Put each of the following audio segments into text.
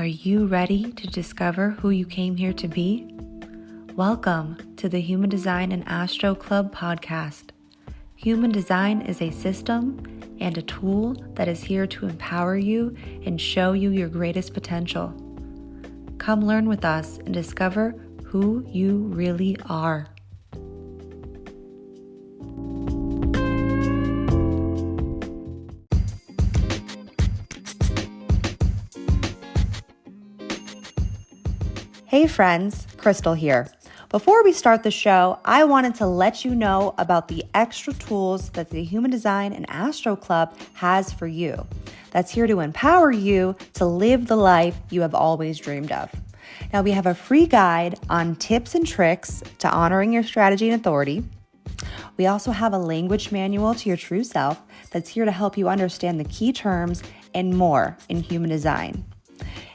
you ready to discover who you came here to be? Welcome to the Human Design and Astro Club podcast. Human Design is a system and a tool that is here to empower you and show you your greatest potential. Come learn with us and discover who you really are. Hey friends, Krystle here. Before we start the show, I wanted to let you know about the extra tools that the Human Design and Astro Club has for you. That's here to empower you to live the life you have always dreamed of. Now, we have a free guide on tips and tricks to honoring your strategy and authority. We also have a language manual to your true self that's here to help you understand the key terms and more in human design.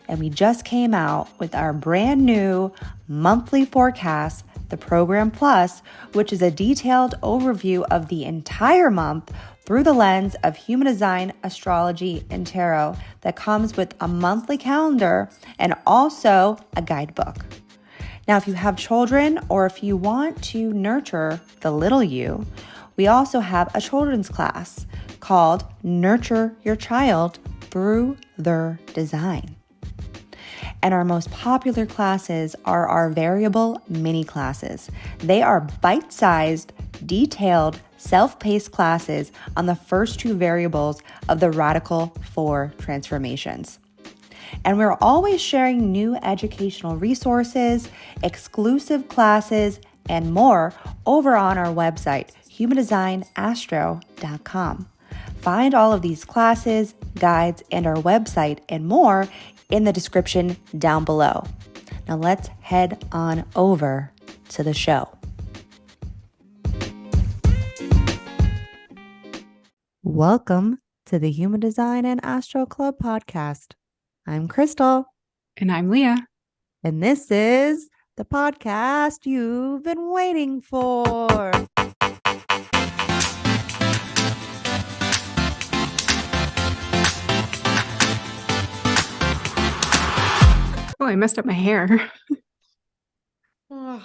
And we just came out with our brand new monthly forecast, the Program Plus, which is a detailed overview of the entire month through the lens of human design, astrology, and tarot that comes with a monthly calendar and also a guidebook. Now, if you have children or if you want to nurture the little you, we also have a children's class called Nurture Your Child Through Their Design. And our most popular classes are our variable mini classes. They are bite-sized, detailed, self-paced classes on the first two variables of the Radical 4 transformations. And we're always sharing new educational resources, exclusive classes, and more over on our website, humandesignastro.com. Find all of these classes, guides, and our website and more in the description down below. Now let's head on over to the show. Welcome to the Human Design and Astro Club podcast. I'm Krystle. And I'm Leah. And this is the podcast you've been waiting for. Oh, I messed up my hair. Oh,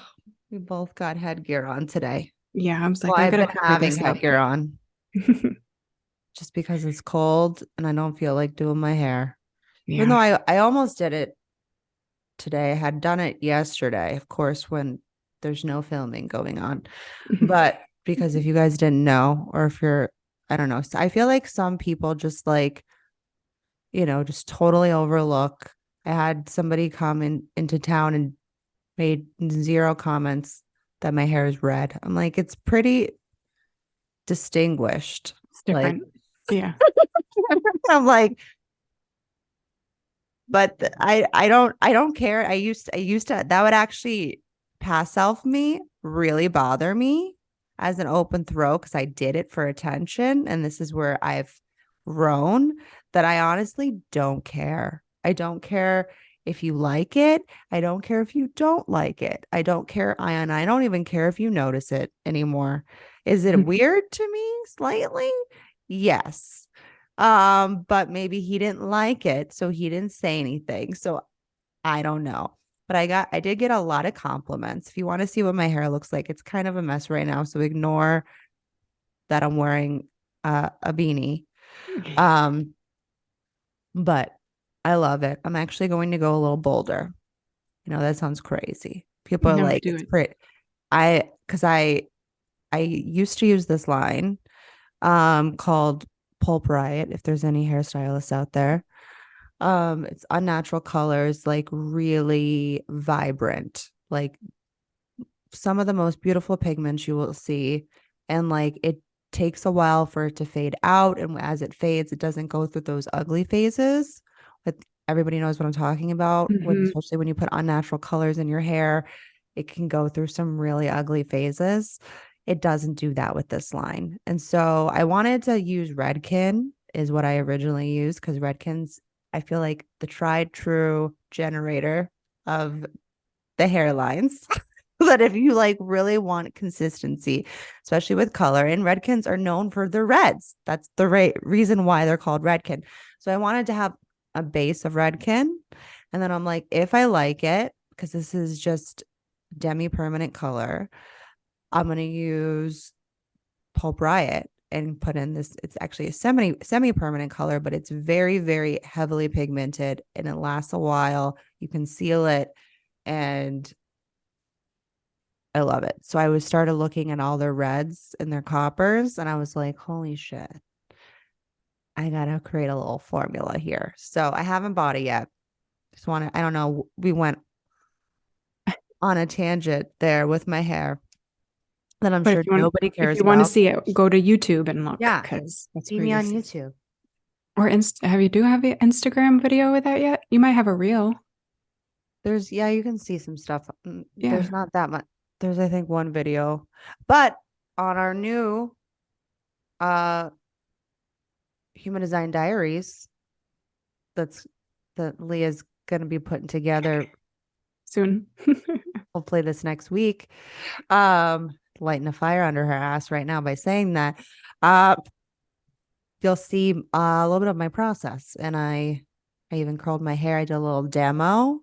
we both got headgear on today. Yeah, I was like, I've been having headgear on just because it's cold and I don't feel like doing my hair. Yeah. Even though I almost did it today. I had done it yesterday, of course, when there's no filming going on. But because if you guys didn't know, or if you're, I don't know, I feel like some people just like, just totally overlook. I had somebody come into town and made zero comments that my hair is red. I'm like, it's pretty distinguished. It's different. Yeah. I'm like, but I don't care. I used to, that would actually pass off me, really bother me as an open throw because I did it for attention. And this is where I've grown that I honestly don't care. I don't care if you like it. I don't care if you don't like it. I don't care. And I don't even care if you notice it anymore. Is it weird to me slightly? Yes. But maybe he didn't like it, so he didn't say anything. So I don't know. But I did get a lot of compliments. If you want to see what my hair looks like, it's kind of a mess right now. So ignore that I'm wearing a beanie. But I love it. I'm actually going to go a little bolder. That sounds crazy. People are like, it's pretty. Because I used to use this line called Pulp Riot, if there's any hairstylists out there. It's unnatural colors, like really vibrant, like some of the most beautiful pigments you will see. And like it takes a while for it to fade out. And as it fades, it doesn't go through those ugly phases. But everybody knows what I'm talking about, especially when you put unnatural colors in your hair, it can go through some really ugly phases. It doesn't do that with this line. And so I wanted to use Redken is what I originally used because Redken's, I feel like the tried true generator of the hairlines. That if you like really want consistency, especially with color, and Redkens are known for their reds. That's the reason why they're called Redken. So I wanted to have a base of Redken And then I'm like, if I like it, because this is just demi-permanent color, I'm going to use Pulp Riot and put in this. It's actually a semi-permanent color, but it's very, very heavily pigmented and it lasts a while. You can seal it and I love it. So I was started looking at all their reds and their coppers and I was like, holy shit. I gotta create a little formula here. So I haven't bought it yet. Just want to, I don't know. We went on a tangent there with my hair that I'm But sure nobody if cares you want to about. see it, go to YouTube and look Yeah. because that's See where me you on see. YouTube. Or have the Instagram video with that yet? You might have a reel. You can see some stuff. Yeah. There's not that much. There's, I think, one video. But on our new uh Human Design Diaries, that's that Leah's gonna be putting together Soon. hopefully this next week. Lighting a fire under her ass right now by saying that. Uh you'll see a little bit of my process. And I even curled my hair. I did a little demo.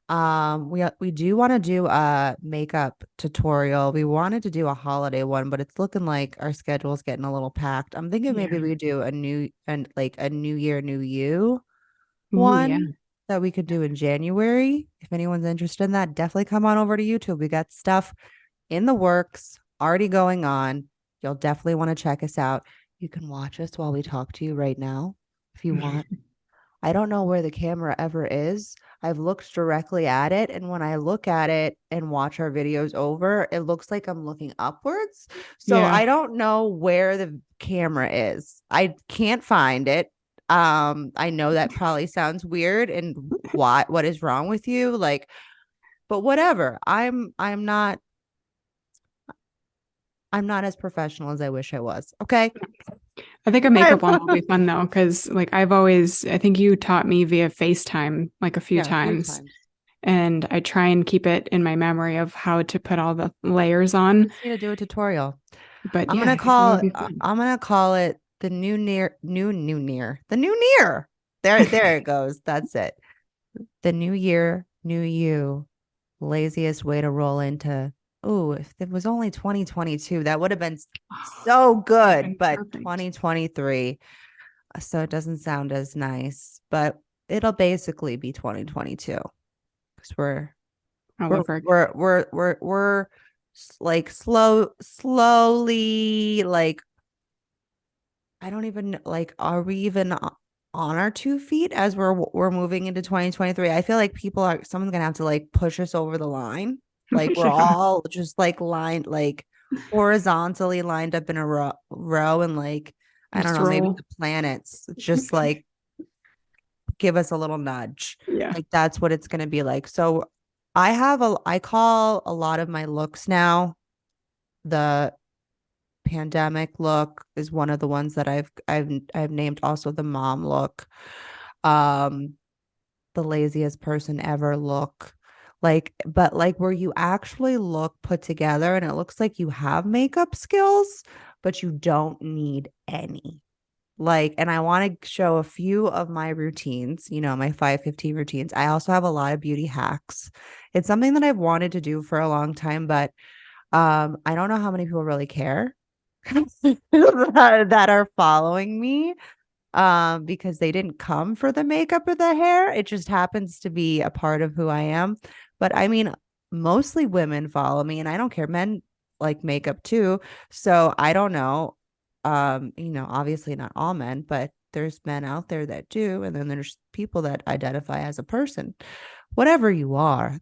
We do want to do a makeup tutorial. We wanted to do a holiday one, but it's looking like our schedule's getting a little packed. I'm thinking maybe Yeah. we do a new year, new you Ooh, yeah. one that we could do in January. If anyone's interested in that, definitely come on over to YouTube. We got stuff in the works already going on. You'll definitely want to check us out. You can watch us while we talk to you right now if you want. I don't know where the camera ever is. I've looked directly at it. And when I look at it and watch our videos over, it looks like I'm looking upwards. So Yeah. I don't know where the camera is. I can't find it. I know that probably sounds weird and what is wrong with you? Like, but whatever. I'm not as professional as I wish I was. Okay. I think a makeup one will be fun though, because I think you taught me via FaceTime like a few Yeah, a few times. times. And I try and keep it in my memory of how to put all the layers on. Just need to do a tutorial. But I'm yeah, gonna I think that would call be fun. I'm gonna call it the new near. There it goes. That's it. The new year, new you. Laziest way to roll into. Oh, if it was only 2022, that would have been so good. But Perfect. 2023, so it doesn't sound as nice. But it'll basically be 2022 because All we're over again. we're like slowly like I don't even like are we even on our 2 feet as we're moving into 2023? I feel like someone's gonna have to like push us over the line. Like we're Yeah. all just like lined like horizontally lined up in a row and like I don't Just know, maybe roll. the planets just like give us a little nudge. Yeah. Like that's what it's gonna be like. So I call a lot of my looks now the pandemic look is one of the ones that I've named, also the mom look, um the laziest person ever look, like, but like where you actually look put together and it looks like you have makeup skills but you don't need any, like, and I want to show a few of my routines, my 515 routines. I also have a lot of beauty hacks. It's something that I've wanted to do for a long time, but I don't know how many people really care that are following me, because they didn't come for the makeup or the hair. It just happens to be a part of who I am. But I mean, mostly women follow me and I don't care. Men like makeup too. So I don't know. Obviously not all men, but there's men out there that do. And then there's people that identify as a person. Whatever you are,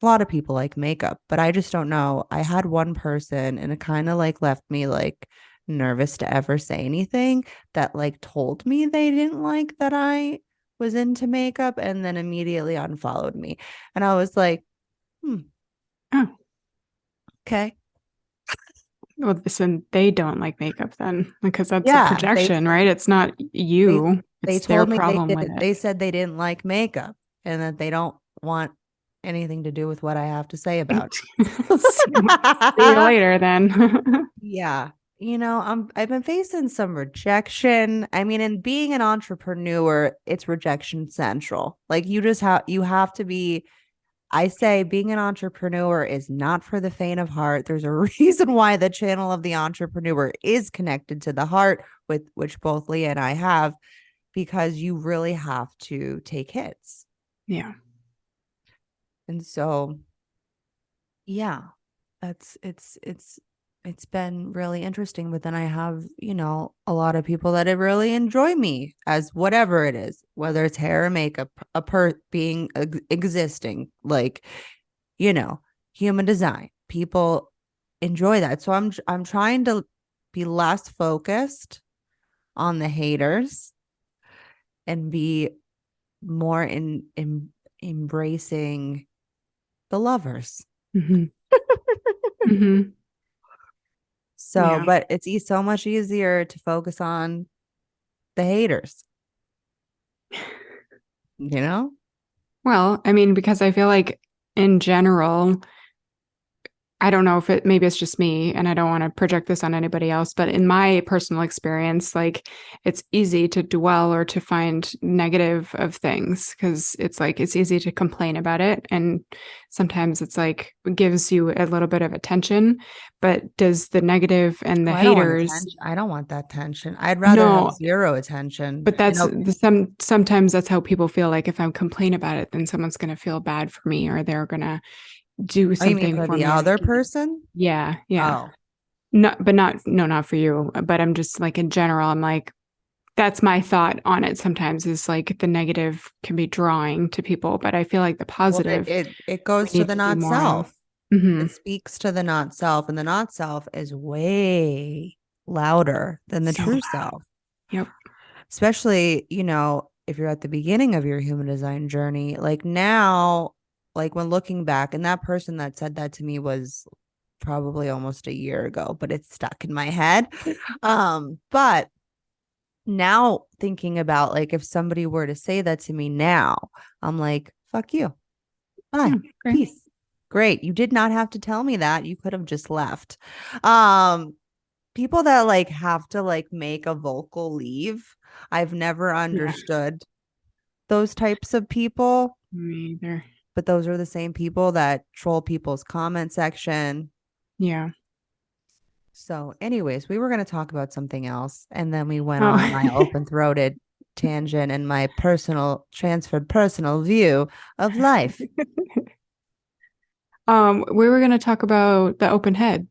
a lot of people like makeup, but I just don't know. I had one person and it kind of like left me like nervous to ever say anything, that like told me they didn't like that I was into makeup and then immediately unfollowed me. And I was like, Oh, okay. well, so they don't like makeup then, because that's a Yeah. projection, right? It's not They you. they It's their told me they problem with didn't it. they said they didn't like makeup and that they don't want anything to do with what I have to say about See you it. later then. Yeah. I've been facing some rejection. I mean, in being an entrepreneur, it's rejection central. Like you have to be. I say being an entrepreneur is not for the faint of heart. There's a reason why the channel of the entrepreneur is connected to the heart, with which both Leah and I have, because you really have to take hits. Yeah. And so, yeah, it's been really interesting. But then I have, a lot of people that really enjoy me as whatever it is, whether it's hair or makeup, being existing, like, you know, human design. People enjoy that. So I'm trying to be less focused on the haters and be more in embracing the lovers. Mm-hmm. Mm-hmm. So, Yeah. but it's so much easier to focus on the haters, you know? Well, I mean, because I feel like in general, I don't know if maybe it's just me and I don't want to project this on anybody else, but in my personal experience, like it's easy to dwell or to find negative of things because it's like it's easy to complain about it. And sometimes it's like it gives you a little bit of attention, but does the negative and the Oh, I don't want haters, attention. I don't want that attention. I'd rather have no, zero attention. but that's sometimes that's how people feel like if I complain about it, then someone's going to feel bad for me or they're going to do Oh, you mean something for for the me or other give me. person? Yeah, yeah. Oh, Not, but not, no, not for you. But I'm just like in general, I'm like, that's my thought on it sometimes is like the negative can be drawing to people, but I feel like the well, it positive it, it we goes to need the to do not more of. self. Mm-hmm. It speaks to the not self, and the not self is way louder than the So true loud. self. Yep. Especially, if you're at the beginning of your human design journey, like now, like when looking back, and that person that said that to me was probably almost a year ago, but it's stuck in my head. But now thinking about like if somebody were to say that to me now, I'm like, fuck you. Yeah. Bye. Okay. Peace. Great. You did not have to tell me that. You could have just left. Um, People that like have to like make a vocal leave, I've never Yeah. understood those types of people, Me either. but those are the same people that troll people's comment section. Yeah. So, anyways, we were going to talk about something else, and then we went Oh. on my open throated tangent and my transferred personal view of life. We were gonna talk about the open head.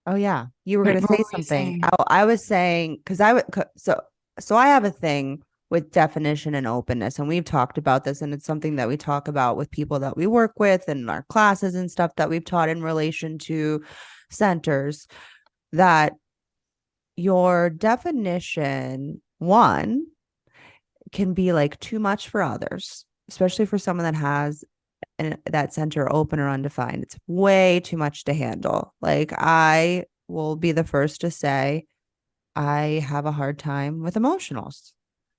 Oh yeah, you were What going to what say were we something. saying? I was saying because I would so I have a thing with definition and openness, and we've talked about this, and it's something that we talk about with people that we work with and our classes and stuff that we've taught in relation to centers. That your definition one can be like too much for others, especially for someone that has that center open or undefined. It's way too much to handle. Like I will be the first to say I have a hard time with emotionals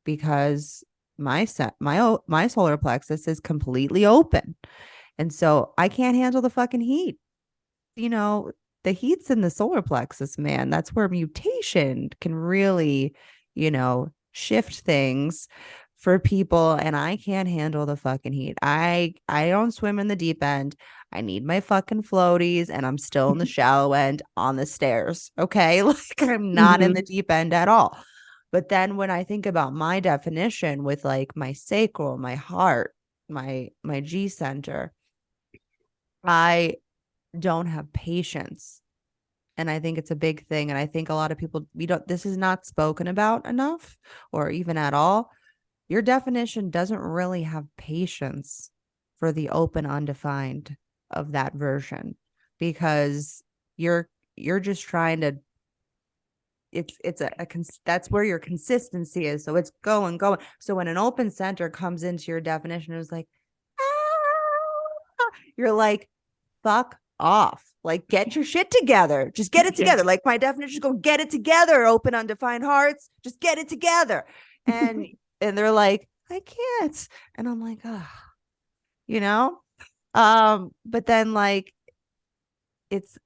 because my solar plexus is completely open. And so I can't handle the fucking heat. You know, the heat's in the solar plexus, man. That's where mutation can really, shift things for people, and I can't handle the fucking heat. I don't swim in the deep end. I need my fucking floaties, and I'm still in the shallow end on the stairs. Okay? Like I'm not in the Mm-hmm. deep end at all. But then when I think about my definition with like my sacral, my heart, my G center, I don't have patience. And I think it's a big thing. And I think a lot of people, this is not spoken about enough or even at all. Your definition doesn't really have patience for the open, undefined of that version because you're just trying to, that's where your consistency is. So it's going. So when an open center comes into your definition, it's like, you're like, fuck off. Like, get your shit together. Just get it Yeah. together. Like, my definition is go get it together, open, undefined hearts. Just get it together. And they're like, I can't. And I'm like, oh, you know? But then like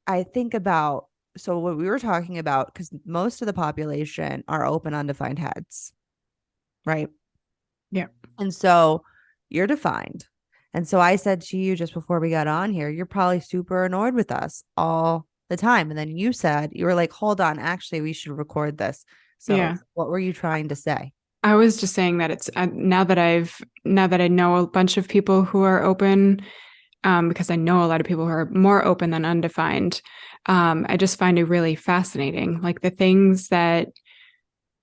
I think about so what we were talking about, because most of the population are open, undefined heads, right? Yeah. And so you're defined. And so I said to you just before we got on here, you're probably super annoyed with us all the time. And then you said, you were like, hold on, actually, we should record this. So Yeah. what were you trying to say? I was just saying that it's now that I know a bunch of people who are open, because I know a lot of people who are more open than undefined. I just find it really fascinating, like the things that,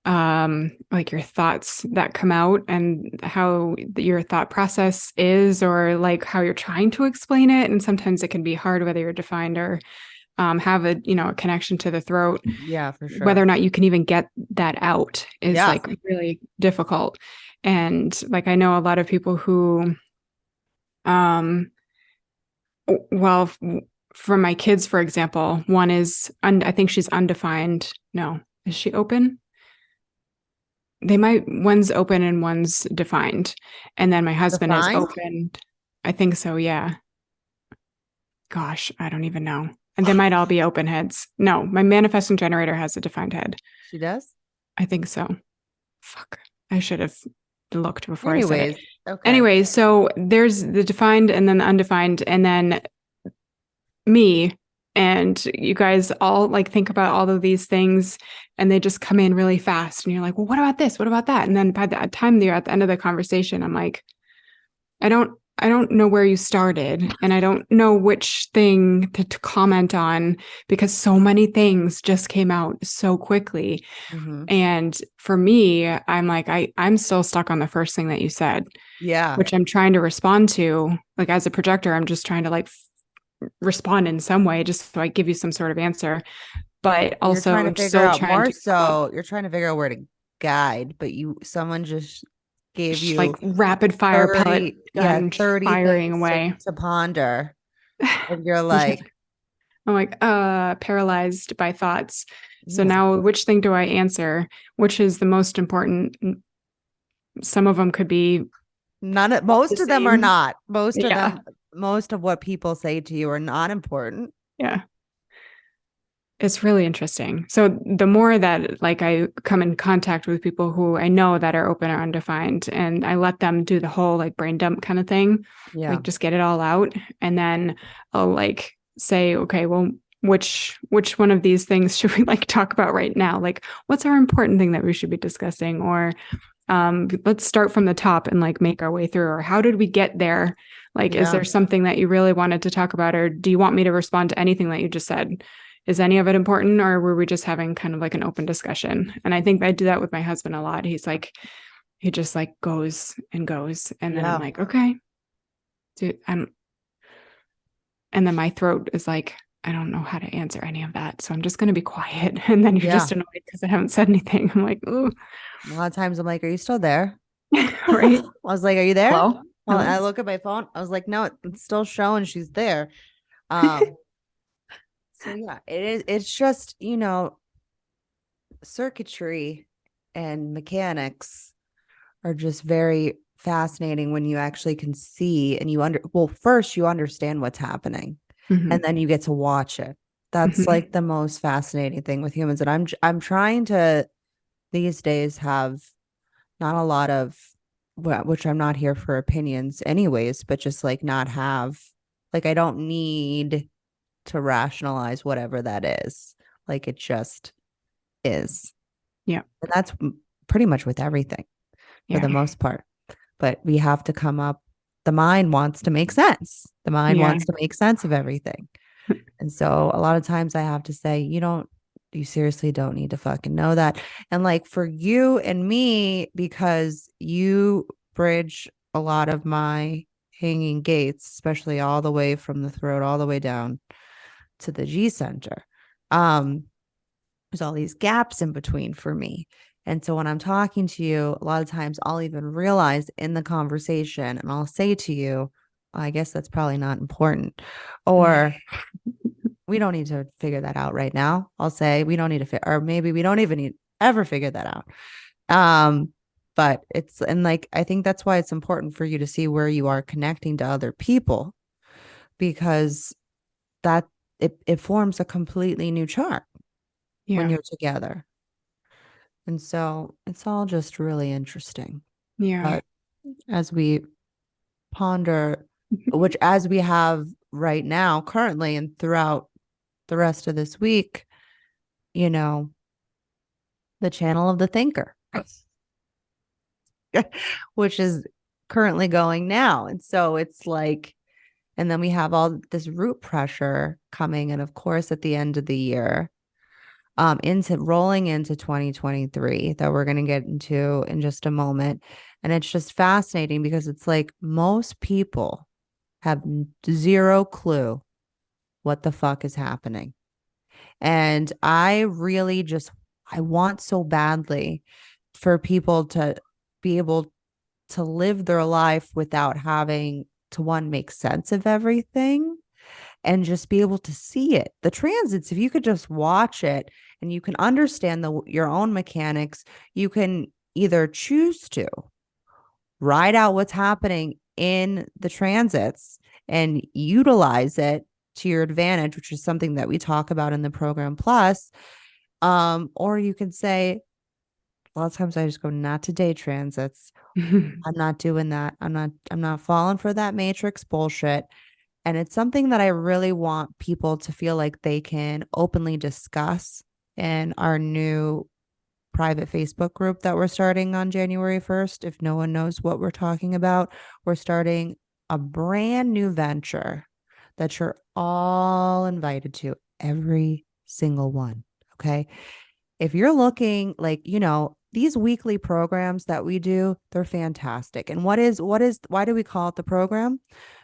like your thoughts that come out and how your thought process is, or like how you're trying to explain it. And sometimes it can be hard, whether you're defined or have a connection to the throat. Yeah, for Whether sure. or not you can even get that out is Yeah. like really difficult. And like I know a lot of people who, um, well, for my kids, for example, one is I think she's undefined. No, is she open? They might, one's open and one's defined. And then my husband is Defined? open. I think so, yeah. Gosh, I don't even know. And they might all be open heads. No, my manifesting generator has a defined head. She does? I think so. Fuck. I should have looked before I said it. Anyways, okay. Anyway, so there's the defined and then the undefined, and then me. And you guys all like think about all of these things and they just come in really fast. And you're like, well, what about this? What about that? And then by the time you're at the end of the conversation, I'm like, I don't know where you started and I don't know which thing to comment on because so many things just came out so quickly. Mm-hmm. And for me, I'm like, I'm still stuck on the first thing that you said, Yeah. which I'm trying to respond to. Like as a projector, I'm just trying to like respond in some way, just so I give you some sort of answer. But Well, you're trying also to I'm figure still out trying more to come up so you're trying to figure out where to guide, but someone just gave like you rapid fire pellet 30, yeah, gun 30 firing things away. to ponder. And you're Yeah. like, I'm like, paralyzed by thoughts. So yeah, now which thing do I answer? Which is the most important? Some of them could be the most of them are same. not. Yeah. Most of what people say to you are not important. Yeah. It's really interesting. So the more that like I come in contact with people who I know that are open or undefined and I let them do the whole like brain dump kind of thing, Yeah. like just get it all out and then I'll like say, okay, well, which one of these things should we like talk about right now? Like what's our important thing that we should be discussing? Or let's start from the top and like make our way through, or how did we get there? Like, is Yeah. there something that you really wanted to talk about, or do you want me to respond to anything that you just said? Is any of it important, or were we just having kind of like an open discussion? And I think I do that with my husband a lot. He's like, he just like goes and goes. And then I'm Yeah. like, okay, dude, and then my throat is like, I don't know how to answer any of that. So I'm just going to be quiet. And then you're Yeah. just annoyed because I haven't said anything. I'm like, ooh, A lot of times I'm like, are you still there? right. I was like, are you there? Hello. Well, Hello. I look at my phone. I was like, no, it's still showing she's there. Um, so yeah, it's just, circuitry and mechanics are just very fascinating when you actually can see and first you understand what's happening and Mm-hmm. then you get to watch it. That's Mm-hmm. like the most fascinating thing with humans. And I'm trying to these days have not a lot of, which I'm not here for opinions anyways, but just like not have, like, I don't need to rationalize whatever that is. Like it just is. Yeah. And that's pretty much with everything for Yeah. the most part. But we have to come up, the mind wants to make sense. The mind Yeah. wants to make sense of everything. And so a lot of times I have to say, you seriously don't need to fucking know that. And like for you and me, because you bridge a lot of my hanging gates, especially all the way from the throat, all the way down to the G center. Um, there's all these gaps in between for me. And so when I'm talking to you, a lot of times I'll even realize in the conversation and I'll say to you, I guess that's probably not important. Or we don't need to figure that out right now. I'll say we don't need to or maybe we don't even need ever figure that out. But and like I think that's why it's important for you to see where you are connecting to other people, because that it forms a completely new chart when Yeah. you're together. And so it's all just really interesting. Yeah. But as we ponder, which as we have right now, currently, and throughout the rest of this week, you know, the channel of the thinker, which is currently going now. And so it's like, and then we have all this root pressure coming. And of course, at the end of the year, into rolling into 2023 that we're going to get into in just a moment. And it's just fascinating because it's like most people have zero clue what the fuck is happening. And I really just, I want so badly for people to be able to live their life without having to one, make sense of everything and just be able to see it. The transits, if you could just watch it and you can understand your own mechanics, you can either choose to ride out what's happening in the transits and utilize it to your advantage, which is something that we talk about in the program plus. Or you can say, a lot of times I just go, not today, transits. I'm not doing that. I'm not falling for that matrix bullshit. And it's something that I really want people to feel like they can openly discuss in our new private Facebook group that we're starting on January 1st. If no one knows what we're talking about, we're starting a brand new venture that you're all invited to, every single one. Okay. If you're looking like, these weekly programs that we do, they're fantastic. And why do we call it the program?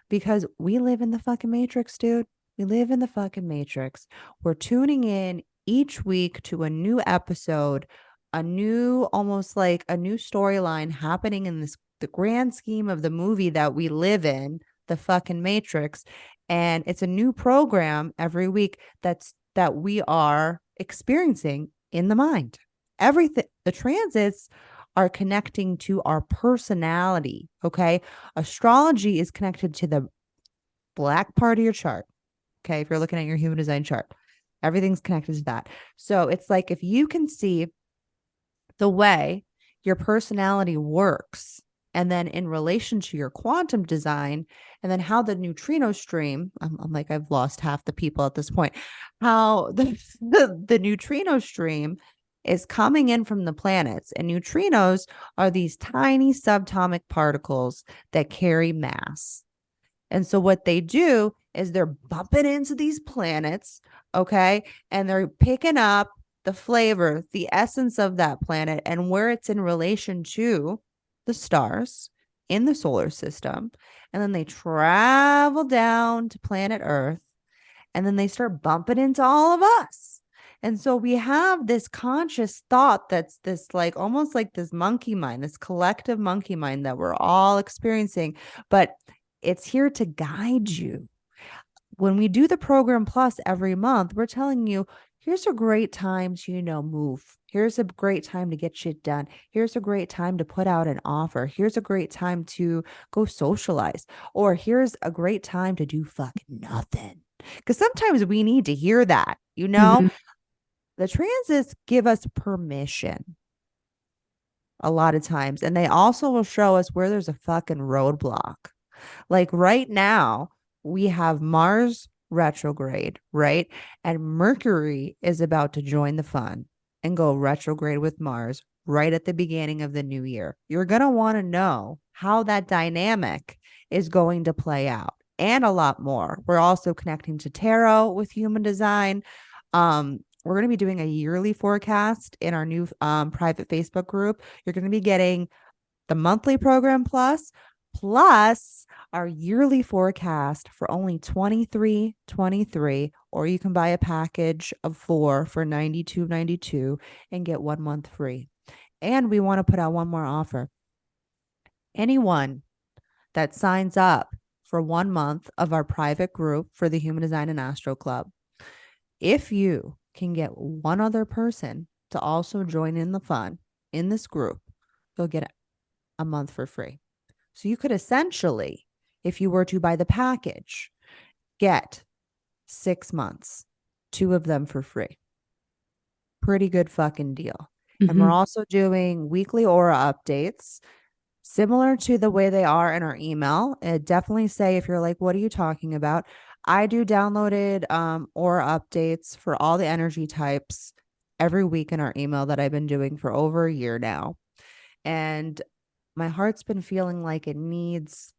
Because we live in the fucking matrix, dude. We live in the fucking matrix. We're tuning in each week to a new episode, almost like a new storyline happening in the grand scheme of the movie that we live in, the fucking matrix. And it's a new program every week that we are experiencing in the mind. Everything, the transits are connecting to our personality. Okay. Astrology is connected to the black part of your chart. Okay. If you're looking at your human design chart, everything's connected to that. So it's like if you can see the way your personality works, and then in relation to your quantum design, and then how the neutrino stream, I'm like, I've lost half the people at this point, how the neutrino stream is coming in from the planets. And neutrinos are these tiny subatomic particles that carry mass. And so what they do is they're bumping into these planets, okay? And they're picking up the flavor, the essence of that planet and where it's in relation to the stars in the solar system. And then they travel down to planet Earth and then they start bumping into all of us. And so we have this conscious thought that's this like almost like this monkey mind, this collective monkey mind that we're all experiencing, but it's here to guide you. When we do the program plus every month, we're telling you, here's a great time to, move. Here's a great time to get shit done. Here's a great time to put out an offer. Here's a great time to go socialize. Or here's a great time to do fucking nothing. Because sometimes we need to hear that. Mhm. The transits give us permission a lot of times. And they also will show us where there's a fucking roadblock. Like right now, we have Mars retrograde, right? And Mercury is about to join the fun and go retrograde with Mars right at the beginning of the new year. You're going to want to know how that dynamic is going to play out and a lot more. We're also connecting to tarot with human design. We're going to be doing a yearly forecast in our new private Facebook group. You're going to be getting the monthly program plus our yearly forecast for only $23.23, or you can buy a package of 4 for $92.92 and get 1 month free. And we want to put out one more offer. Anyone that signs up for 1 month of our private group for the Human Design and Astro Club, if you can get one other person to also join in the fun in this group, you'll get a month for free. So you could essentially, if you were to buy the package, get 6 months, 2 of them for free. Pretty good fucking deal. And we're Mm-hmm. also doing weekly aura updates similar to the way they are in our email. It definitely say if you're like, what are you talking about? I do downloaded aura updates for all the energy types every week in our email that I've been doing for over a year now. And my heart's been feeling like it needs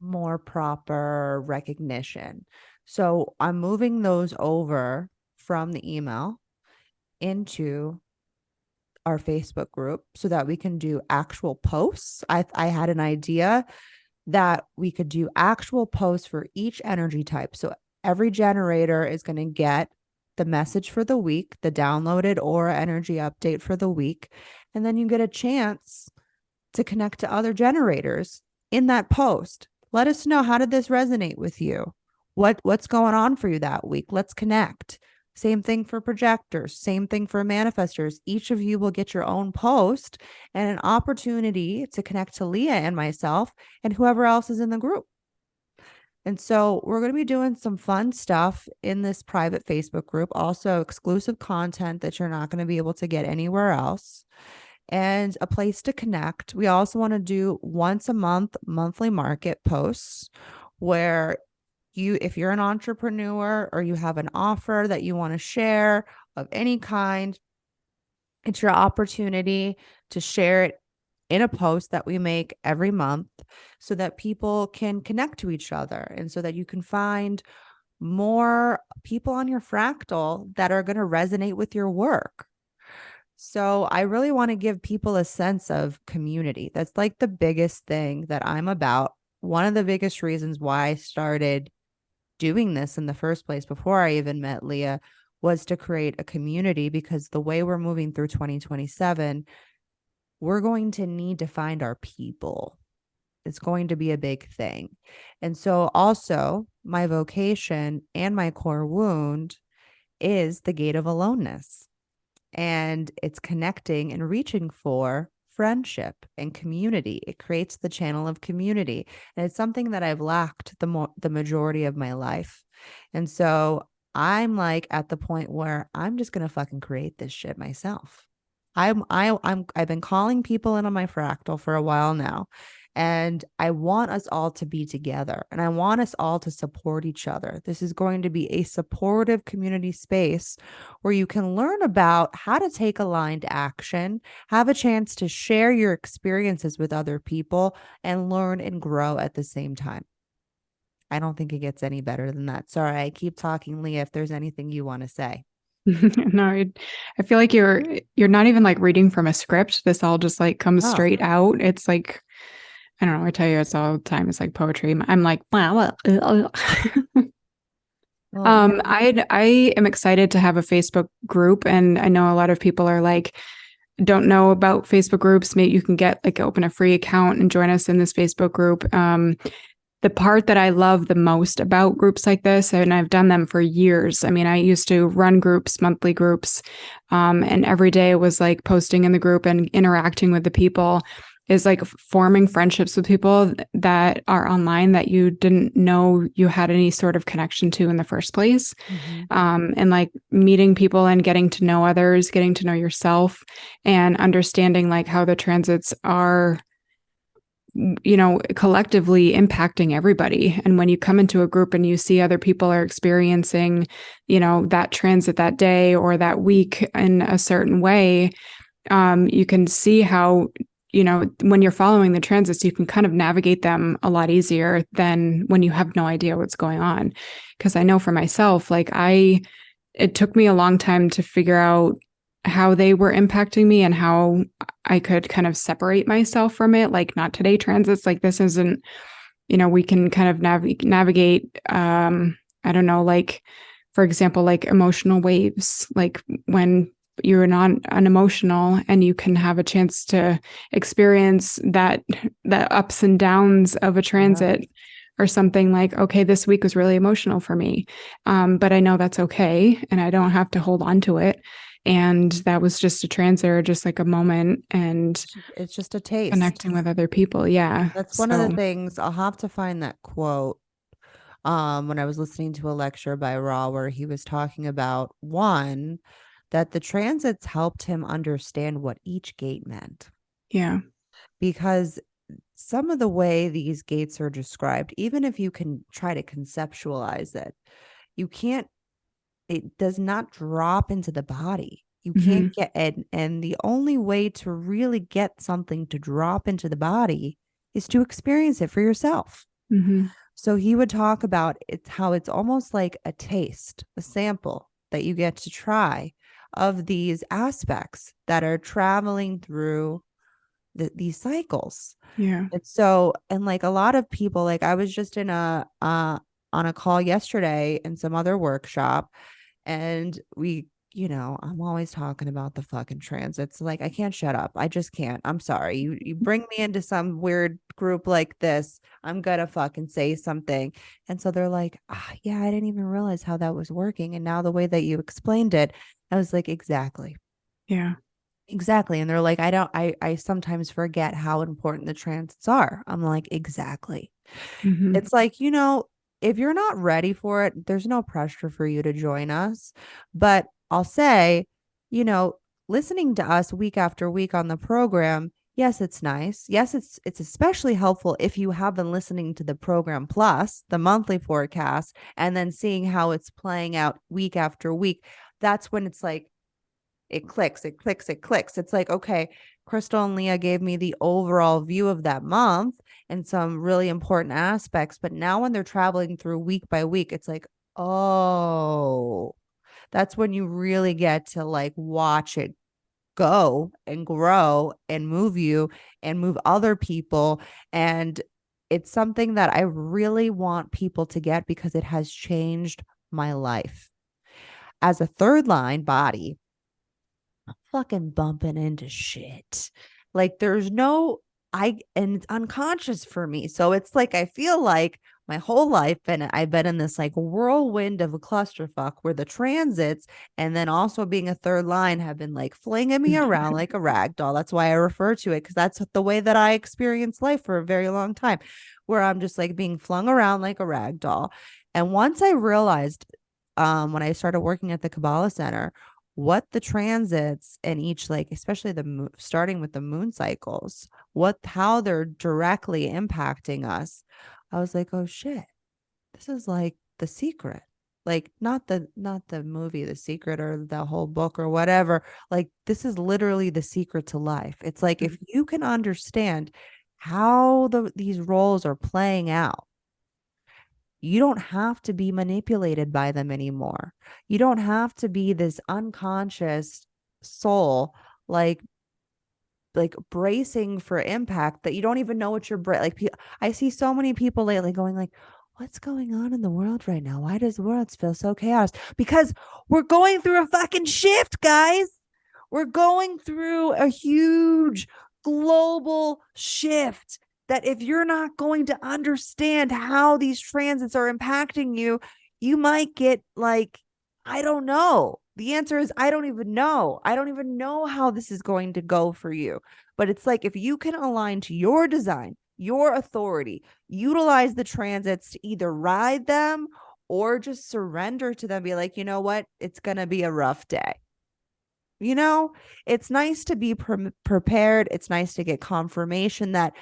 more proper recognition. So I'm moving those over from the email into our Facebook group so that we can do actual posts. I had an idea that we could do actual posts for each energy type. So every generator is going to get the message for the week, the downloaded aura energy update for the week, and then you get a chance to connect to other generators in that post. Let us know, how did this resonate with you? What's going on for you that week? Let's connect. Same thing for projectors, same thing for manifestors. Each of you will get your own post and an opportunity to connect to Leah and myself and whoever else is in the group. And so we're going to be doing some fun stuff in this private Facebook group, also exclusive content that you're not going to be able to get anywhere else, and a place to connect. We also want to do once a month monthly market posts where if you're an entrepreneur or you have an offer that you want to share of any kind, it's your opportunity to share it in a post that we make every month so that people can connect to each other and so that you can find more people on your fractal that are going to resonate with your work. So I really want to give people a sense of community. That's like the biggest thing that I'm about. One of the biggest reasons why I started doing this in the first place before I even met Leah was to create a community, because the way we're moving through 2027, we're going to need to find our people. It's going to be a big thing. And so also my vocation and my core wound is the gate of aloneness. And it's connecting and reaching for friendship and community. It creates the channel of community. And it's something that I've lacked the majority of my life. And so I'm like at the point where I'm just going to fucking create this shit myself. I've been calling people in on my fractal for a while now, and I want us all to be together and I want us all to support each other. This is going to be a supportive community space where you can learn about how to take aligned action, have a chance to share your experiences with other people, and learn and grow at the same time. I don't think it gets any better than that. Sorry, I keep talking, Leah, if there's anything you want to say. No, I feel like you're not even like reading from a script. This all just like comes Oh, straight out. It's like, I don't know, I tell you it's all the time. It's like poetry. I'm like, wow. well, yeah. I am excited to have a Facebook group, and I know a lot of people are like, don't know about Facebook groups. Maybe you can get like open a free account and join us in this Facebook group. The part that I love the most about groups like this, and I've done them for years. I mean, I used to run groups, monthly groups, and every day was like posting in the group and interacting with the people, is like forming friendships with people that are online that you didn't know you had any sort of connection to in the first place. Mm-hmm. And like meeting people and getting to know others, getting to know yourself, and understanding like how the transits are, you know, collectively impacting everybody. And when you come into a group and you see other people are experiencing, you know, that transit that day or that week in a certain way, you can see how, you know, when you're following the transits, you can kind of navigate them a lot easier than when you have no idea what's going on. Because I know for myself, like it took me a long time to figure out how they were impacting me and how I could kind of separate myself from it. Like, not today transits, like this isn't, you know, we can kind of navigate, I don't know, like, for example, like emotional waves, like when you're not unemotional and you can have a chance to experience that, the ups and downs of a Yeah. transit or something, like, okay, this week was really emotional for me. But I know that's okay. And I don't have to hold on to it. And that was just a transit or just like a moment, and It's just a taste. connecting with other people. Yeah. That's one of the So things. I'll have to find that quote. when I was listening to a lecture by Ra where he was talking about one, that the transits helped him understand what each gate meant. Yeah. Because some of the way these gates are described, even if you can try to conceptualize it, you can't, it does not drop into the body. You can't Hmm. get and the only way to really get something to drop into the body is to experience it for yourself. Hmm. So he would talk about it's how it's almost like a taste, a sample that you get to try of these aspects that are traveling through these cycles. Yeah. And so, and like a lot of people, like I was just in a on a call yesterday in some other workshop, and I'm always talking about the fucking transits. Like I can't shut up. I just can't. I'm sorry. You bring me into some weird group like this, I'm gonna fucking say something. And so they're like, yeah, I didn't even realize how that was working. And now the way that you explained it, I was like, exactly. Yeah. Exactly. And they're like, I sometimes forget how important the transits are. I'm like, exactly. Hmm. It's like, if you're not ready for it, there's no pressure for you to join us. But I'll say, you know, listening to us week after week on the program, yes, it's nice. Yes, it's especially helpful if you have been listening to the program plus the monthly forecast and then seeing how it's playing out week after week. That's when it's like it clicks, it clicks, it clicks. It's like, okay, Krystle and Leah gave me the overall view of that month and some really important aspects. But now when they're traveling through week by week, it's like, oh, that's when you really get to like watch it go and grow and move you and move other people. And it's something that I really want people to get because it has changed my life. As a third line body, fucking bumping into shit. Like there's no and it's unconscious for me. So it's like I feel like my whole life and I've been in this like whirlwind of a clusterfuck where the transits and then also being a third line have been like flinging me around like a rag doll. That's why I refer to it because that's the way that I experienced life for a very long time, where I'm just like being flung around like a rag doll. And once I realized when I started working at the Kabbalah Center what the transits and each like especially starting with the moon cycles what how they're directly impacting us, I was like, oh shit, this is like the secret, like not the movie The Secret or the whole book or whatever, like this is literally the secret to life. It's like if you can understand how these roles are playing out, you don't have to be manipulated by them anymore. You don't have to be this unconscious soul like bracing for impact that you don't even know what you're like I see so many people lately going like, what's going on in the world right now? Why does the world feel so chaos? Because we're going through a fucking shift, guys. We're going through a huge global shift that if you're not going to understand how these transits are impacting you, you might get like, I don't know. The answer is I don't even know. I don't even know how this is going to go for you. But it's like if you can align to your design, your authority, utilize the transits to either ride them or just surrender to them, be like, you know what? It's going to be a rough day. You know, it's nice to be prepared. It's nice to get confirmation that,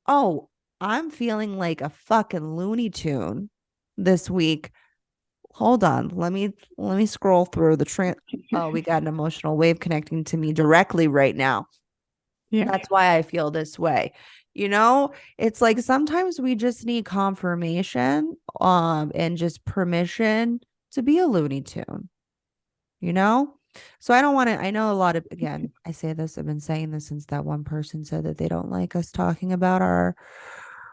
oh, I'm feeling like a fucking Looney Tune this week. Hold on. Let me scroll through the oh, we got an emotional wave connecting to me directly right now. Yeah. That's why I feel this way. It's like sometimes we just need confirmation and just permission to be a Looney Tune, you know? So I don't want to, I know a lot of, again, I say this, I've been saying this since that one person said that they don't like us talking about our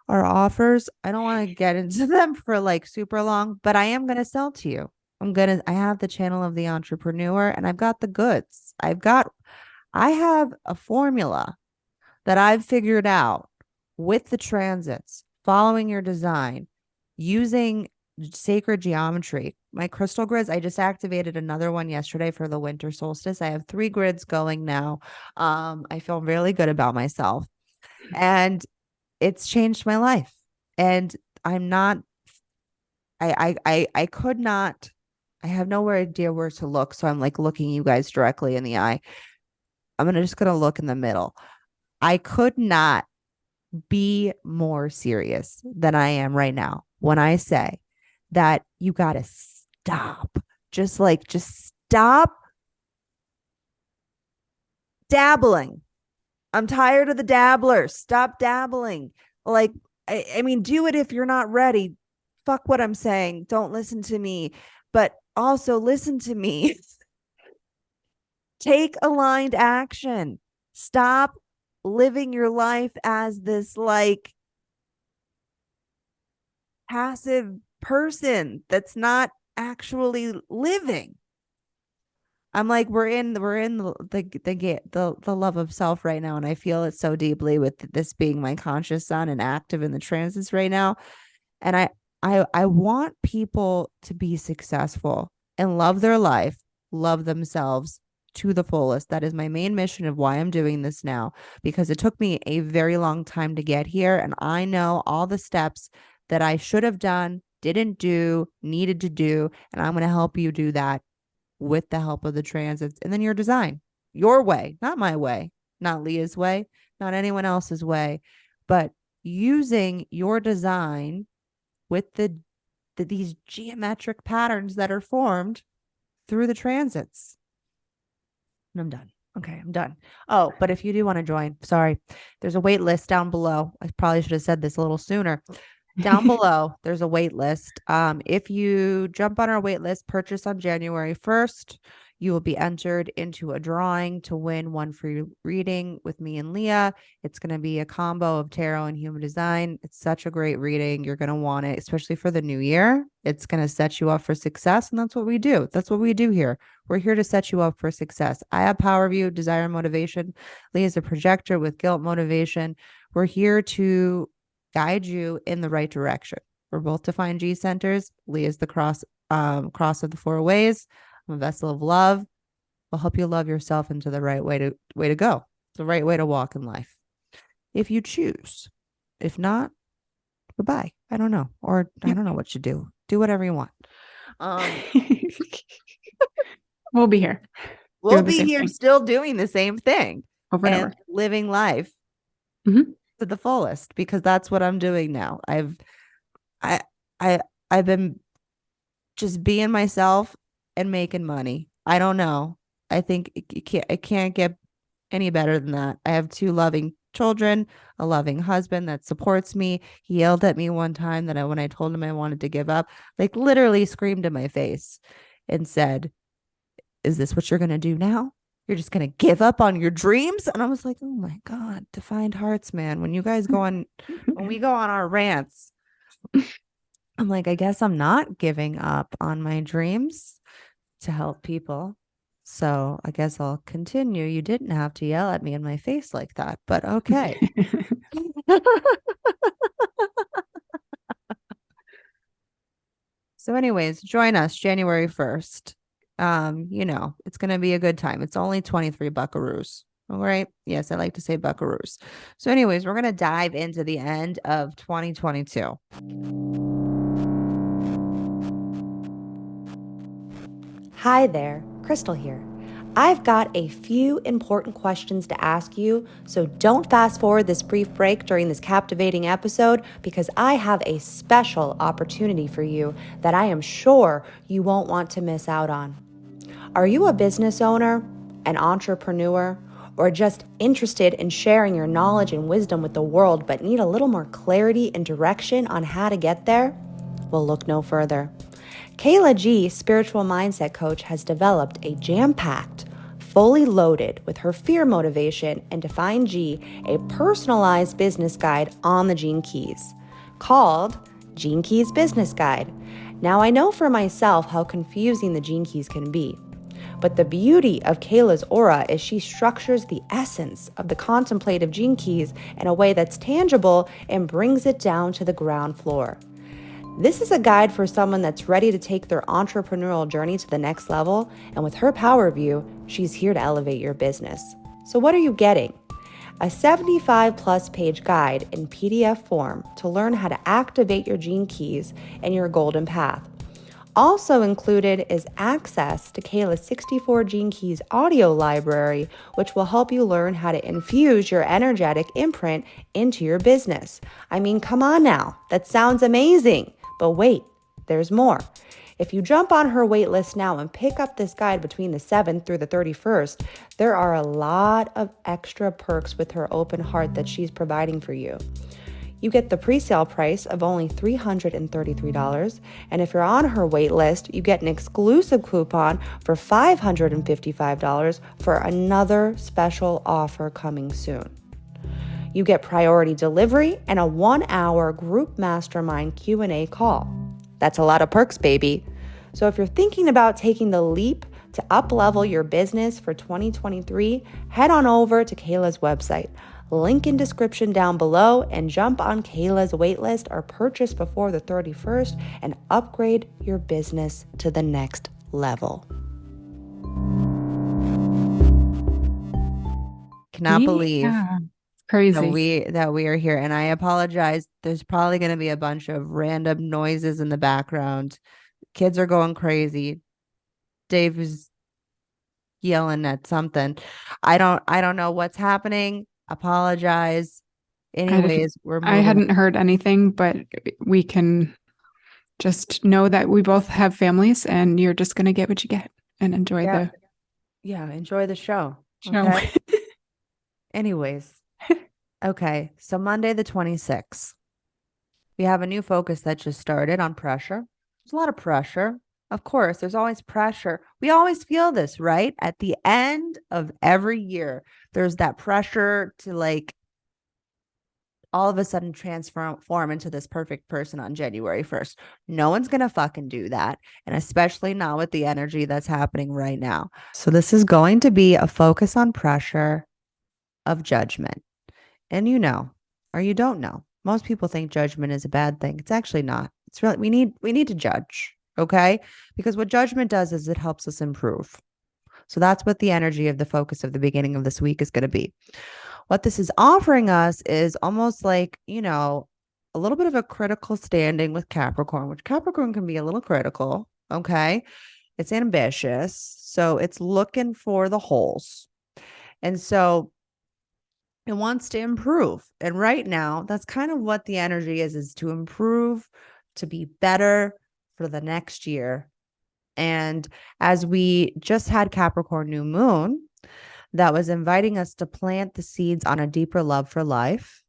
offers. I don't want to get into them for like super long, but I am going to sell to you. I have the channel of the entrepreneur and I've got the goods. I have a formula that I've figured out with the transits, following your design, using sacred geometry. My crystal grids, I just activated another one yesterday for the winter solstice. I have 3 grids going now. I feel really good about myself. And it's changed my life. And I'm not I could not, I have no idea where to look. So I'm like looking you guys directly in the eye. Just gonna look in the middle. I could not be more serious than I am right now when I say that you gotta stop. Just stop dabbling. I'm tired of the dabblers. Stop dabbling. Like, I mean, do it if you're not ready. Fuck what I'm saying. Don't listen to me. But also listen to me. Take aligned action. Stop living your life as this like passive person that's not actually living. I'm like, we're in the love of self right now, and I feel it so deeply with this being my conscious sun and active in the transits right now. And I want people to be successful and love their life, love themselves to the fullest. That is my main mission of why I'm doing this now, because it took me a very long time to get here, and I know all the steps that I should have done, didn't do, needed to do, and I'm going to help you do that with the help of the transits and then your design, your way, not my way, not Leah's way, not anyone else's way, but using your design with these geometric patterns that are formed through the transits. And I'm done. Okay, I'm done. Oh, but if you do want to join, sorry, there's a wait list down below. I probably should have said this a little sooner. Down below, there's a wait list. If you jump on our wait list, purchase on January 1st, you will be entered into a drawing to win one free reading with me and Leah. It's going to be a combo of tarot and human design. It's such a great reading. You're going to want it, especially for the new year. It's going to set you up for success. And that's what we do. That's what we do here. We're here to set you up for success. I have power view, desire, motivation. Leah's a projector with guilt, motivation. We're here to guide you in the right direction. We're both defined G centers. Leah's the cross of the four ways. I'm a vessel of love. Will help you love yourself into the right way to go. The right way to walk in life. If you choose. If not, goodbye. I don't know. Or I don't know what you do. Do whatever you want. We'll be here. We'll be here still doing the same thing. Over and over. Living life Mm-hmm. to the fullest, because that's what I'm doing now. I've been just being myself and making money. I don't know. I think it can't get any better than that. I have two loving children, a loving husband that supports me. He yelled at me one time that when I told him I wanted to give up, like literally screamed in my face and said, "Is this what you're going to do now? You're just going to give up on your dreams?" And I was like, oh my God, defined hearts, man. When we go on our rants, I'm like, I guess I'm not giving up on my dreams to help people. So I guess I'll continue. You didn't have to yell at me in my face like that, but okay. So anyways, join us January 1st. It's going to be a good time. It's only 23 buckaroos. All right. Yes, I like to say buckaroos. So anyways, we're going to dive into the end of 2022. Hi there, Krystle here. I've got a few important questions to ask you, so don't fast forward this brief break during this captivating episode, because I have a special opportunity for you that I am sure you won't want to miss out on. Are you a business owner, an entrepreneur, or just interested in sharing your knowledge and wisdom with the world but need a little more clarity and direction on how to get there? Well, look no further. Kayla G, spiritual mindset coach, has developed a jam-packed, fully loaded with her fear motivation and Define G, a personalized business guide on the Gene Keys called Gene Keys Business Guide. Now, I know for myself how confusing the Gene Keys can be, but the beauty of Kayla's aura is she structures the essence of the contemplative Gene Keys in a way that's tangible and brings it down to the ground floor. This is a guide for someone that's ready to take their entrepreneurial journey to the next level, and with her power view, she's here to elevate your business. So what are you getting? a 75 plus page guide in PDF form to learn how to activate your gene keys and your golden path. Also included is access to Kayla's 64 Gene Keys audio library, which will help you learn how to infuse your energetic imprint into your business. I mean, come on now, that sounds amazing. But wait, there's more. If you jump on her wait list now and pick up this guide between the 7th through the 31st, there are a lot of extra perks with her open heart that she's providing for you. You get the pre-sale price of only $333, and if you're on her wait list, you get an exclusive coupon for $555 for another special offer coming soon. You get priority delivery and a 1-hour group mastermind Q&A call. That's a lot of perks, baby. So if you're thinking about taking the leap to up-level your business for 2023, head on over to Kayla's website. Link in description down below, and jump on Kayla's waitlist or purchase before the 31st and upgrade your business to the next level. Cannot believe crazy that we are here, and I apologize. There's probably going to be a bunch of random noises in the background. Kids are going crazy. Dave is yelling at something. I don't know what's happening. Apologize. Anyways, we're moving. I hadn't heard anything, but we can just know that we both have families and you're just going to get what you get and enjoy enjoy the show. show. Okay? Anyways. Okay. So Monday the 26th, we have a new focus that just started on pressure. There's a lot of pressure. Of course, there's always pressure. We always feel this, right? At the end of every year, there's that pressure to all of a sudden transform into this perfect person on January 1st. No one's going to fucking do that. And especially not with the energy that's happening right now. So this is going to be a focus on pressure of judgment. And or you don't know. Most people think judgment is a bad thing. It's actually not. It's really, we need to judge. Okay. Because what judgment does is it helps us improve. So that's what the energy of the focus of the beginning of this week is going to be. What this is offering us is almost like, a little bit of a critical standing with Capricorn, which Capricorn can be a little critical. Okay. It's ambitious. So it's looking for the holes. And so it wants to improve. And right now, that's kind of what the energy is to improve, to be better for the next year. And as we just had Capricorn new moon, that was inviting us to plant the seeds on a deeper love for life.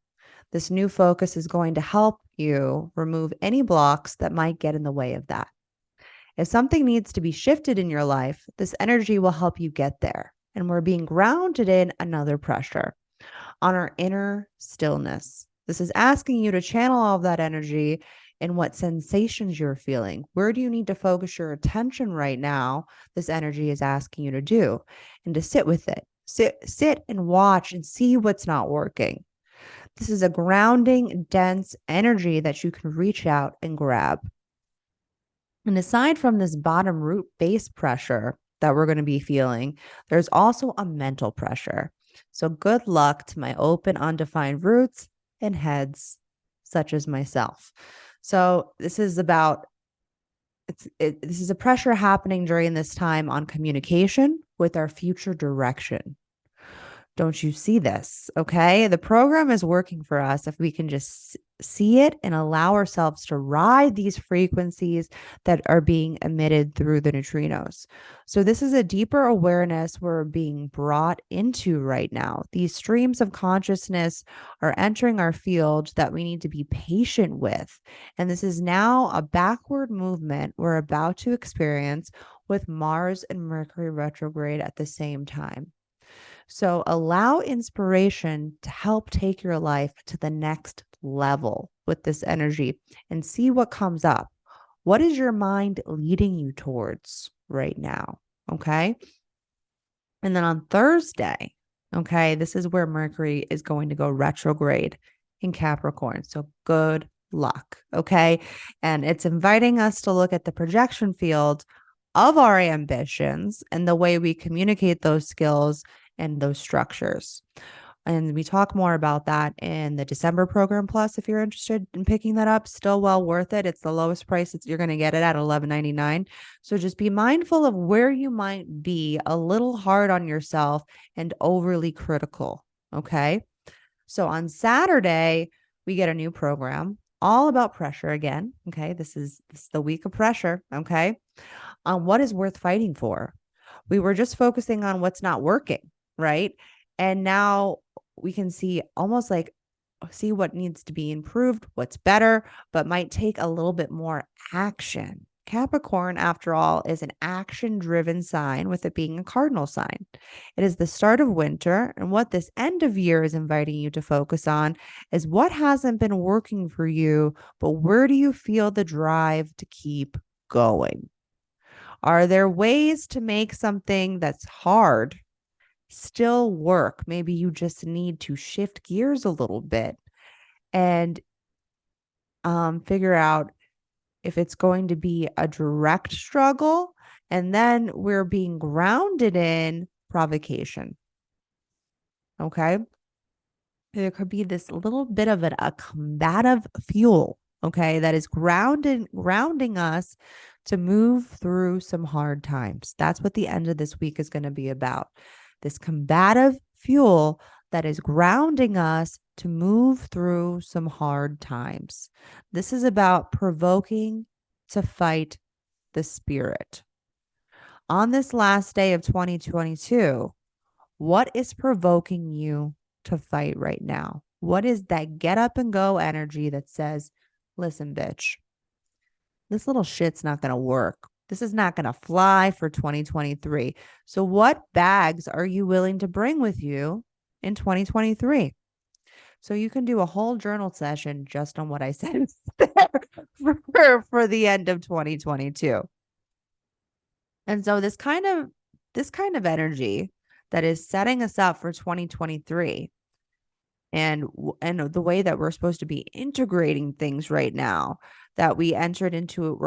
This new focus is going to help you remove any blocks that might get in the way of that. If something needs to be shifted in your life, this energy will help you get there. And we're being grounded in another pressure on our inner stillness. This is asking you to channel all of that energy in what sensations you're feeling. Where do you need to focus your attention right now? This energy is asking you to do, and to sit with it. Sit and watch and see what's not working. This is a grounding, dense energy that you can reach out and grab. And aside from this bottom root base pressure that we're going to be feeling, there's also a mental pressure. So good luck to my open, undefined roots and heads, such as myself. So this is about, this is a pressure happening during this time on communication with our future direction. Don't you see this? Okay. The program is working for us if we can just see it and allow ourselves to ride these frequencies that are being emitted through the neutrinos. So this is a deeper awareness we're being brought into right now. These streams of consciousness are entering our field that we need to be patient with. And this is now a backward movement we're about to experience with Mars and Mercury retrograde at the same time. So allow inspiration to help take your life to the next level with this energy and see what comes up. What is your mind leading you towards right now? Okay. And then on Thursday, okay, this is where Mercury is going to go retrograde in Capricorn. So good luck. Okay. And it's inviting us to look at the projection field of our ambitions and the way we communicate those skills and those structures. And we talk more about that in the December program plus if you're interested in picking that up. Still well worth it. It's the lowest price you're going to get it at $11.99. So just be mindful of where you might be a little hard on yourself and overly critical. Okay. So on Saturday, we get a new program all about pressure again. Okay. This is the week of pressure. Okay. On what is worth fighting for. We were just focusing on what's not working. Right. And now we can see almost like see what needs to be improved, what's better, but might take a little bit more action. Capricorn, after all, is an action driven sign, with it being a cardinal sign. It is the start of winter. And what this end of year is inviting you to focus on is what hasn't been working for you, but where do you feel the drive to keep going? Are there ways to make something that's hard still work? Maybe you just need to shift gears a little bit and figure out if it's going to be a direct struggle, and then we're being grounded in provocation. Okay. There could be this little bit of a combative fuel, okay, that is grounding us to move through some hard times. That's what the end of this week is going to be about. This combative fuel that is grounding us to move through some hard times. This is about provoking to fight the spirit. On this last day of 2022, what is provoking you to fight right now? What is that get up and go energy that says, listen, bitch, this little shit's not going to work. This is not going to fly for 2023. So what bags are you willing to bring with you in 2023? So you can do a whole journal session just on what I said for the end of 2022. And so this kind of energy that is setting us up for 2023 and the way that we're supposed to be integrating things right now that we're entering into,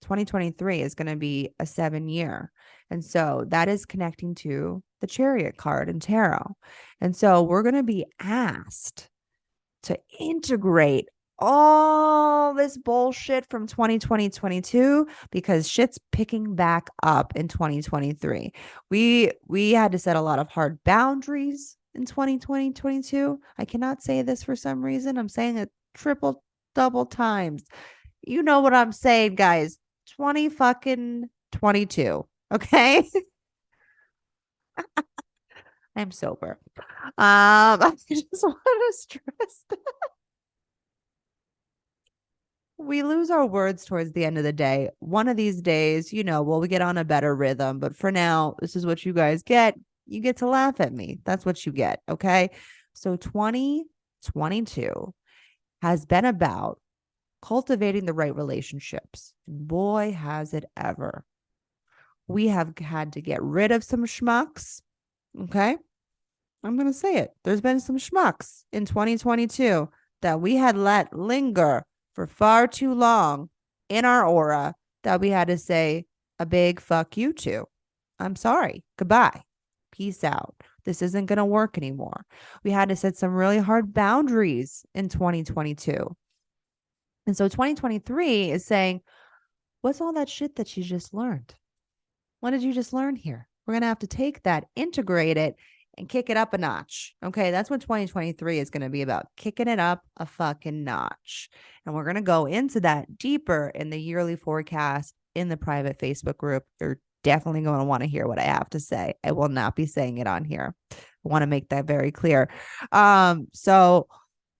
2023 is going to be a 7-year. And so that is connecting to the Chariot card in tarot. And so we're going to be asked to integrate all this bullshit from 2022 because shit's picking back up in 2023. We had to set a lot of hard boundaries in 2022. I cannot say this for some reason. I'm saying it triple double times. You know what I'm saying, guys. 20 fucking 22. Okay. I'm sober. I just want to stress that we lose our words towards the end of the day. One of these days, we get on a better rhythm. But for now, this is what you guys get. You get to laugh at me. That's what you get. Okay. So 2022 has been about cultivating the right relationships. Boy, has it ever. We have had to get rid of some schmucks. Okay. I'm going to say it. There's been some schmucks in 2022 that we had let linger for far too long in our aura that we had to say a big fuck you to. I'm sorry. Goodbye. Peace out. This isn't going to work anymore. We had to set some really hard boundaries in 2022. And so 2023 is saying, what's all that shit that you just learned? What did you just learn here? We're going to have to take that, integrate it, and kick it up a notch. Okay, that's what 2023 is going to be about, kicking it up a fucking notch. And we're going to go into that deeper in the yearly forecast in the private Facebook group. You're definitely going to want to hear what I have to say. I will not be saying it on here. I want to make that very clear. So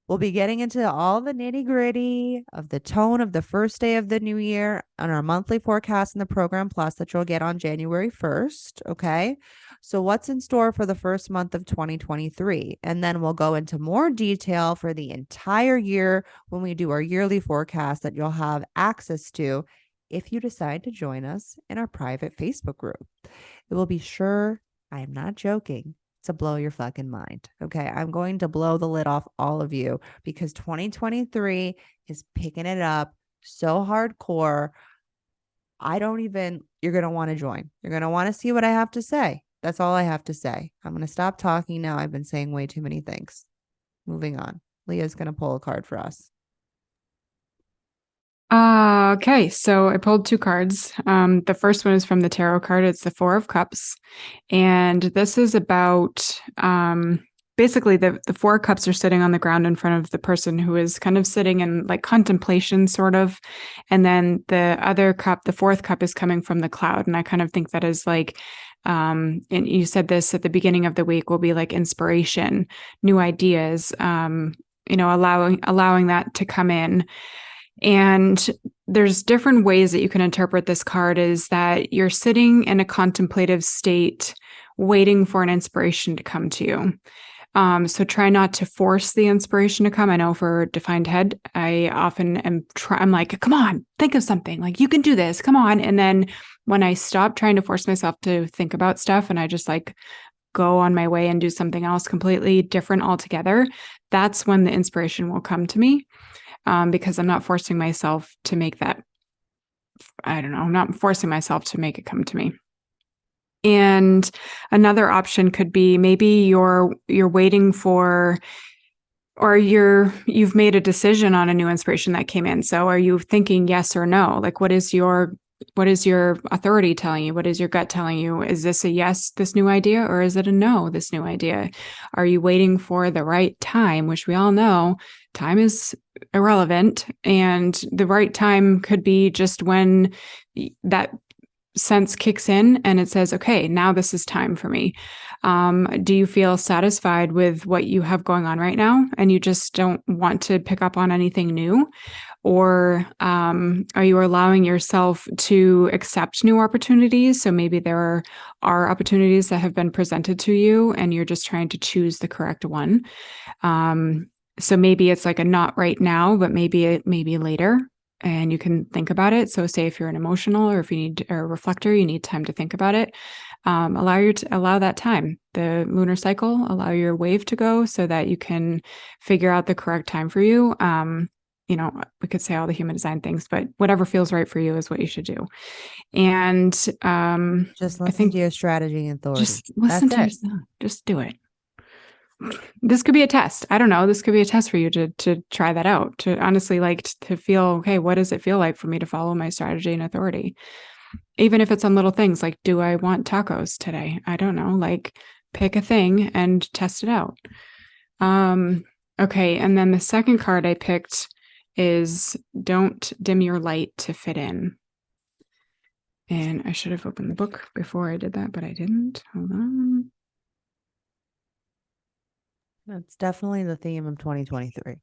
we'll be getting into all the nitty gritty of the tone of the first day of the new year on our monthly forecast in the program plus that you'll get on January 1st. Okay. So what's in store for the first month of 2023? And then we'll go into more detail for the entire year when we do our yearly forecast that you'll have access to if you decide to join us in our private Facebook group. It will be sure, I am not joking, to blow your fucking mind. Okay. I'm going to blow the lid off all of you because 2023 is picking it up so hardcore. You're going to want to join. You're going to want to see what I have to say. That's all I have to say. I'm going to stop talking now. I've been saying way too many things. Moving on. Leah's going to pull a card for us. Okay, so I pulled 2 cards. The first one is from the tarot card. It's the Four of Cups. And this is about basically the 4 cups are sitting on the ground in front of the person who is kind of sitting in like contemplation, sort of. And then the other cup, the 4th cup, is coming from the cloud. And I kind of think that is like, and you said this at the beginning of the week, will be like inspiration, new ideas, allowing that to come in. And there's different ways that you can interpret this card, is that you're sitting in a contemplative state, waiting for an inspiration to come to you. So try not to force the inspiration to come. I know for Defined Head, I often I'm like, come on, think of something, like you can do this, come on. And then when I stop trying to force myself to think about stuff and I just like go on my way and do something else completely different altogether, that's when the inspiration will come to me. Because I'm not forcing myself to make that, I'm not forcing myself to make it come to me. And another option could be maybe you're waiting for, or you've made a decision on a new inspiration that came in. So are you thinking yes or no? Like, what is your authority telling you? What is your gut telling you? Is this a yes, this new idea, or is it a no, this new idea? Are you waiting for the right time, which we all know time is irrelevant, and the right time could be just when that sense kicks in and it says, okay, now this is time for me. Do you feel satisfied with what you have going on right now and you just don't want to pick up on anything new? Or are you allowing yourself to accept new opportunities? So maybe there are opportunities that have been presented to you and you're just trying to choose the correct one. So maybe it's like a not right now, but maybe later, and you can think about it. So say if you're an emotional, or if you need a reflector, you need time to think about it. Allow that time, the lunar cycle, allow your wave to go so that you can figure out the correct time for you. We could say all the human design things, but whatever feels right for you is what you should do. And just listen to your strategy and authority. Just listen to yourself. Just do it. This could be a test. I don't know. This could be a test for you to try that out, to honestly to feel, okay, what does it feel like for me to follow my strategy and authority? Even if it's on little things like, do I want tacos today? I don't know, like pick a thing and test it out. Okay. And then the second card I picked is don't dim your light to fit in. And I should have opened the book before I did that, but I didn't. Hold on. That's definitely the theme of 2023.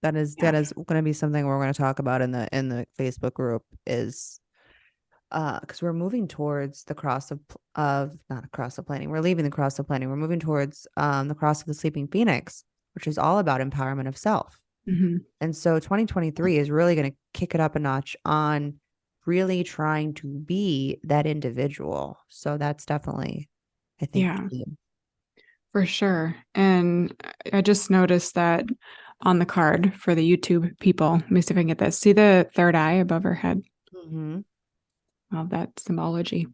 That is going to be something we're going to talk about in the Facebook group, is because we're moving towards the cross of not cross of planning. We're leaving the cross of planning. We're moving towards the cross of the sleeping phoenix, which is all about empowerment of self. Mm-hmm. And so 2023 is really going to kick it up a notch on really trying to be that individual. So that's definitely, I think, the theme. For sure. And I just noticed that on the card for the YouTube people, let me see if I can get this. See the third eye above her head? Mm-hmm. Well, that symbology.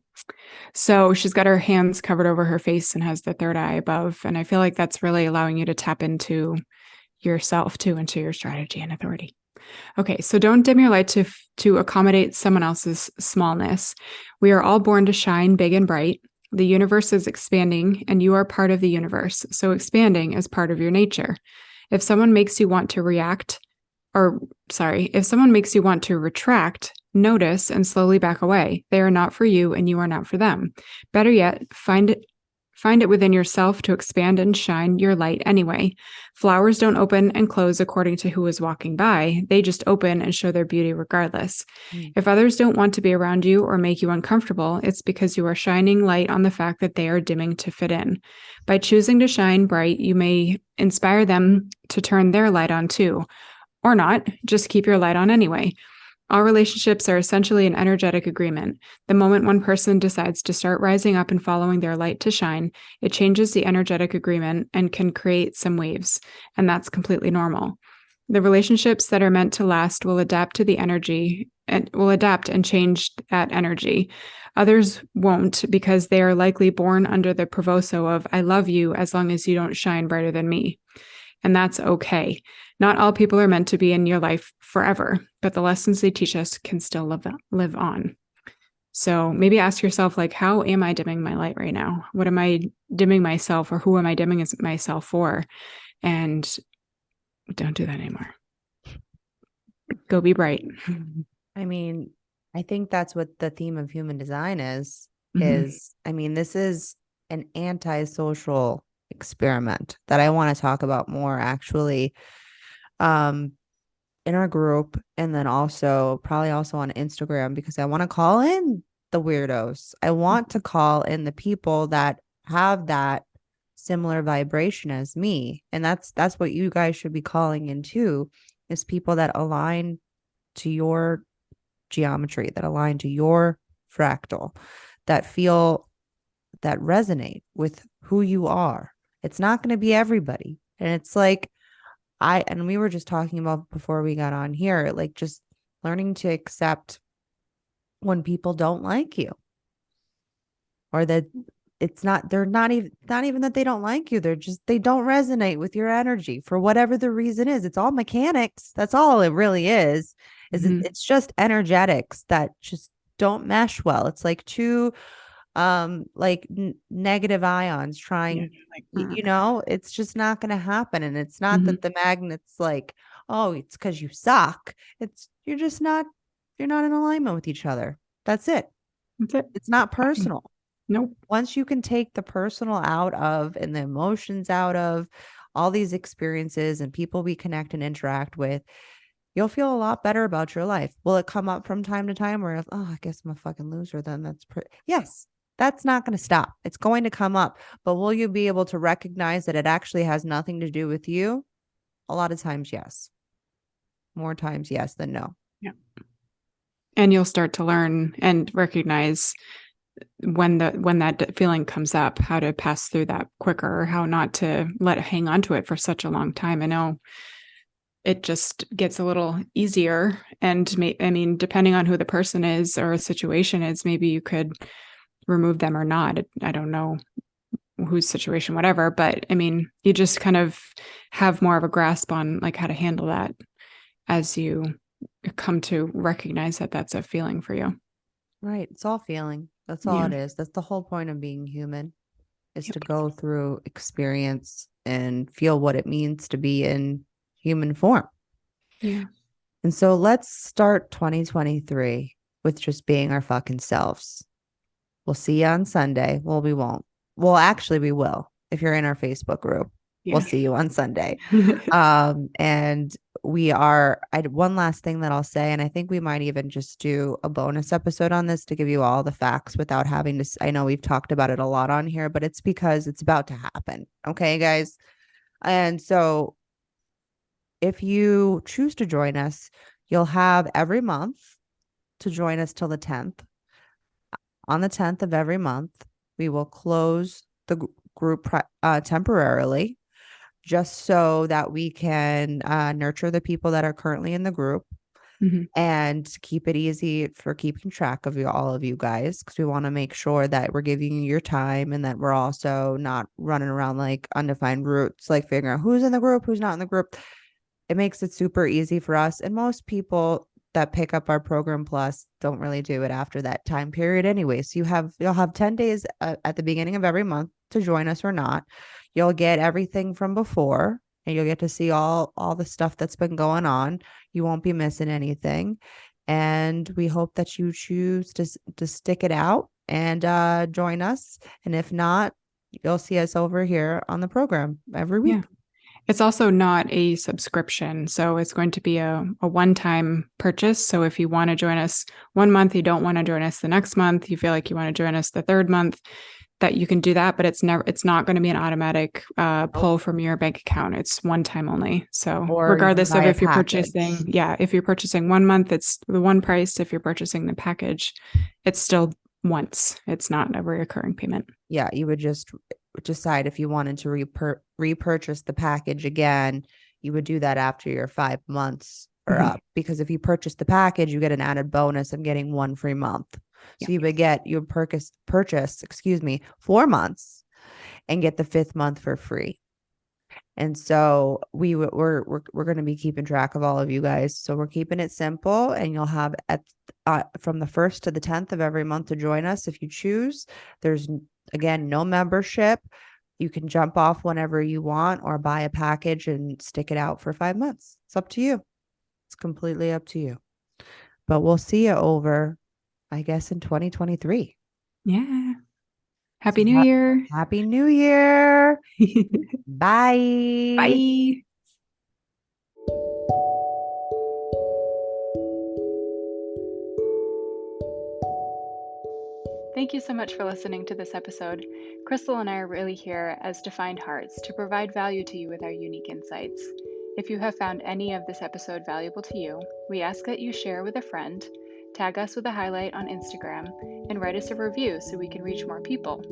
So she's got her hands covered over her face and has the third eye above. And I feel like that's really allowing you to tap into yourself too, into your strategy and authority. Okay, so don't dim your light to accommodate someone else's smallness. We are all born to shine big and bright. The universe is expanding and you are part of the universe. So expanding is part of your nature. If someone makes you want to if someone makes you want to retract, notice and slowly back away. They are not for you and you are not for them. Better yet, find it within yourself to expand and shine your light anyway. Flowers don't open and close according to who is walking by. They just open and show their beauty regardless. If others don't want to be around you or make you uncomfortable, it's because you are shining light on the fact that they are dimming to fit in. By choosing to shine bright, you may inspire them to turn their light on too. Or not, just keep your light on anyway. All relationships are essentially an energetic agreement. The moment one person decides to start rising up and following their light to shine, it changes the energetic agreement and can create some waves. And that's completely normal. The relationships that are meant to last will adapt to the energy and will adapt and change that energy. Others won't, because they are likely born under the provoso of, I love you as long as you don't shine brighter than me. And that's okay. Not all people are meant to be in your life forever, but the lessons they teach us can still live on. So maybe ask yourself, like, how am I dimming my light right now? What am I dimming myself, or who am I dimming myself for? And don't do that anymore. Go be bright. I mean, I think that's what the theme of human design is, Mhm. I mean, this is an anti-social experiment that I want to talk about more actually, in our group, and then also probably also on Instagram, because I want to call in the weirdos. I want to call in the people that have that similar vibration as me. And that's what you guys should be calling in too, is people that align to your geometry, that align to your fractal, that feel, that resonate with who you are. It's not going to be everybody. And it's like, and we were just talking about before we got on here, like just learning to accept when people don't like you, or that it's not, they're not even that they don't like you. They're just, they don't resonate with your energy for whatever the reason is. It's all mechanics. That's all it really is Mhm. it's just energetics that just don't mesh well. It's like two like negative ions Yeah. trying, Like, it's just not going to happen. And it's not mhm. that the magnet's like, oh, it's because you suck. It's, you're not in alignment with each other. That's it. That's it. It's not personal. Nope. Once you can take the personal out of and the emotions out of all these experiences and people we connect and interact with, you'll feel a lot better about your life. Will it come up from time to time where, oh, I guess I'm a fucking loser then? Yes, that's not going to stop. It's going to come up. But will you be able to recognize that it actually has nothing to do with you? A lot of times, yes. More times, yes than no. Yeah. And you'll start to learn and recognize when that feeling comes up, how to pass through that quicker, or how not to let it hang on to it for such a long time. I know it just gets a little easier. And I mean, depending on who the person is or a situation is, maybe you could remove them or not. I don't know whose situation, whatever. But I mean, you just kind of have more of a grasp on like how to handle that as you come to recognize that that's a feeling for you. Right. It's all feeling. That's all Yeah. it is. That's the whole point of being human, is to Yep. go through experience and feel what it means to be in human form. Yeah. And so let's start 2023 with just being our fucking selves. We'll see you on Sunday. Well, we won't. Well, actually, we will. If you're in our Facebook group, we'll Yeah. see you on Sunday. And one last thing that I'll say, and I think we might even just do a bonus episode on this to give you all the facts without having to, I know we've talked about it a lot on here, but it's because it's about to happen. Okay, guys. And so if you choose to join us, you'll have every month to join us till the 10th. On the 10th of every month, we will close the group temporarily, just so that we can nurture the people that are currently in the group Mhm. and keep it easy for keeping track of all of you guys, because we want to make sure that we're giving you your time and that we're also not running around like undefined routes, like figuring out who's in the group, who's not in the group. It makes it super easy for us. And most people that pick up our program plus don't really do it after that time period anyway. So you'll have 10 days at the beginning of every month to join us or not. You'll get everything from before, and you'll get to see all the stuff that's been going on. You won't be missing anything. And we hope that you choose to stick it out and join us. And if not, you'll see us over here on the program every week. Yeah. It's also not a subscription. So it's going to be a one-time purchase. So if you want to join us one month, you don't want to join us the next month, you feel like you want to join us the third month, that you can do that, but it's not going to be an automatic pull from your bank account. It's one time only. So Or regardless of if you're package. purchasing, if you're purchasing 1 month, it's the one price. If you're purchasing the package, it's still once. It's not a recurring payment. Yeah, you would just decide if you wanted to repurchase the package again. you would do that after your 5 months are up, because if you purchase the package, you get an added bonus of getting 1 free month. So you would get your purchase 4 months and get the 5th month for free. And so we're going to be keeping track of all of you guys. So we're keeping it simple, and you'll have from the 1st to the 10th of every month to join us if you choose. There's, again, no membership. You can jump off whenever you want or buy a package and stick it out for 5 months. It's up to you. It's completely up to you. But we'll see you over, I guess, in 2023. Yeah. Happy New Year. Happy New Year. Bye. Bye. Thank you so much for listening to this episode. Krystle and I are really here as defined hearts to provide value to you with our unique insights. If you have found any of this episode valuable to you, we ask that you share with a friend, tag us with a highlight on Instagram, and write us a review so we can reach more people.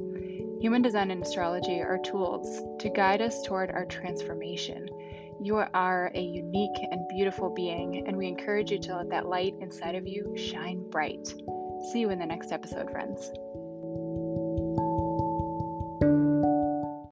Human design and astrology are tools to guide us toward our transformation. You are a unique and beautiful being, and we encourage you to let that light inside of you shine bright. See you in the next episode, friends.